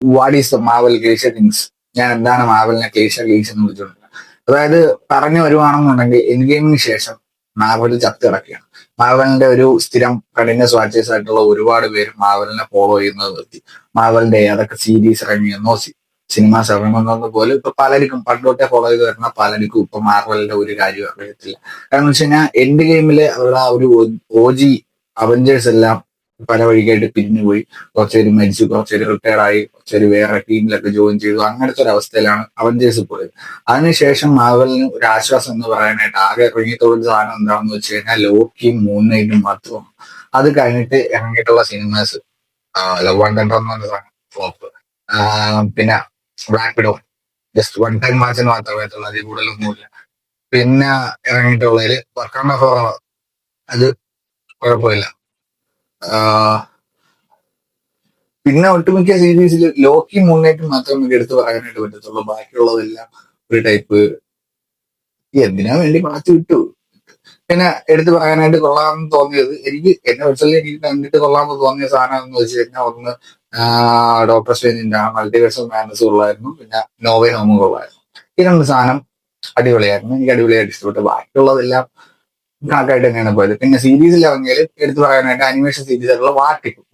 What is the മാവൽ cliche things. ഞാൻ എന്താണ് മാവലിനെ cliche എന്ന് വിളിച്ചുകൊണ്ടിരുന്നത്. അതായത് പറഞ്ഞു വരുവാണെന്നുണ്ടെങ്കിൽ എൻഡ് ഗെയിമിന് ശേഷം മാവൽ ചത്ത് കിടക്കുകയാണ്. മാവലിന്റെ ഒരു സ്ഥിരം കണ്ടിന്യൂസ് വാച്ചേഴ്സ് ആയിട്ടുള്ള ഒരുപാട് പേര് മാവലിനെ ഫോളോ ചെയ്യുന്നത് നിർത്തി. മാവലിന്റെ ഏതൊക്കെ സീരീസ് ഇറങ്ങിയെന്നോ സിനിമാസ് ഇറങ്ങുന്നത് പോലും ഇപ്പൊ പലർക്കും പണ്ട് തൊട്ടേ ഫോളോ ചെയ്ത് വരുന്ന പലർക്കും ഇപ്പൊ മാർവലിന്റെ ഒരു കാര്യം അറിയത്തില്ല. കാരണം വെച്ച് കഴിഞ്ഞാൽ എൻഡ് ഗെയിമില് അവരുടെ ആ ഒരു OG അവഞ്ചേഴ്സ് എല്ലാം പല വഴിക്കായിട്ട് പിരിഞ്ഞുപോയി. കുറച്ചുപേര് മരിച്ചു, കുറച്ചുപേര് റിട്ടയർഡ് ആയി, കുറച്ചുപേര് വേറെ ടീമിലൊക്കെ ജോയിൻ ചെയ്തു. അങ്ങനത്തെ ഒരു അവസ്ഥയിലാണ് അവഞ്ചേഴ്സ് പോയത്. അതിനുശേഷം മാർവലിന് ഒരു ആശ്വാസം എന്ന് പറയാനായിട്ട് ആകെ ഇറങ്ങിയിട്ടുള്ള സാധനം എന്താണെന്ന് വെച്ച് കഴിഞ്ഞാൽ ലോക്കിയും മൂൺ നൈറ്റും മാത്രം. അത് കഴിഞ്ഞിട്ട് ഇറങ്ങിയിട്ടുള്ള സിനിമാസ് ലവ് ആൻഡ് തണ്ടർ എന്ന് പറഞ്ഞ സാധനം ഫ്ലോപ്പ്, പിന്നെ black widow just one time match മാത്രമേ എത്തുള്ളൂ, അതിൽ കൂടുതലൊന്നുമില്ല. പിന്നെ ഇറങ്ങിയിട്ടുള്ളതിൽ വർക്കണ്ട ഫോർ അത് കുഴപ്പമില്ല. പിന്നെ ഒട്ടുമിക്ക സീരീസിൽ ലോക്കി മൂന്നേറ്റും മാത്രം നമുക്ക് എടുത്ത് പറയാനായിട്ട് പറ്റത്തുള്ളൂ. ബാക്കിയുള്ളതെല്ലാം ഒരു ടൈപ്പ് എന്തിനാ വേണ്ടി മാറ്റി വിട്ടു. പിന്നെ എടുത്ത് പറയാനായിട്ട് കൊള്ളാമെന്ന് തോന്നിയത് എന്നെ വെച്ചാൽ എനിക്ക് കണ്ടിട്ട് കൊള്ളാമെന്ന് തോന്നിയ സാധനം എന്ന് വെച്ച് കഴിഞ്ഞാൽ ഒന്ന് ഡോക്ടർ സ്ട്രേഞ്ചിന്റെ മൾട്ടിവേഴ്സൽ മാനസ് കൊള്ളായിരുന്നു, പിന്നെ നോവേ ഹോമും കൊള്ളായിരുന്നു. ഈ രണ്ട് സാധനം അടിപൊളിയായിരുന്നു, എനിക്ക് അടിപൊളിയായിട്ട് ഇഷ്ടപ്പെട്ടു. ബാക്കിയുള്ളതെല്ലാം കണക്കായിട്ട് തന്നെയാണ് പോയത്. പിന്നെ സീരീസിൽ ഇറങ്ങിയാൽ എടുത്തു പറയാനായിട്ട് അനിമേഷൻ സീരീസ് ആയിട്ടുള്ള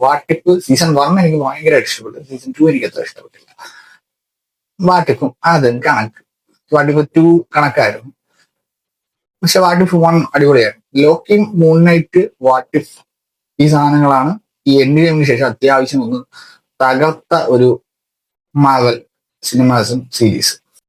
വാട്ടിപ്പ് സീസൺ 1 എനിക്ക് ഭയങ്കരമായിട്ട് ഇഷ്ടപ്പെട്ടു. സീസൺ 2 എനിക്ക് അത്ര ഇഷ്ടപ്പെട്ടില്ല. വാട്ടിപ്പും അതും കണക്ക്. വാട്ടിപ്പ് 2 കണക്കായിരുന്നു, പക്ഷെ വാട്ടിഫ് 1 അടിപൊളിയായിരുന്നു. ലോക്കിയും മൂൺ നൈറ്റ് വാട്ടിഫ് ഈ സാധനങ്ങളാണ് ഈ എൻഡ് ഗെയിമിന് ശേഷം അത്യാവശ്യം ഒന്ന് തകർത്ത ഒരു മാവൽ സിനിമാസും സീരീസ്.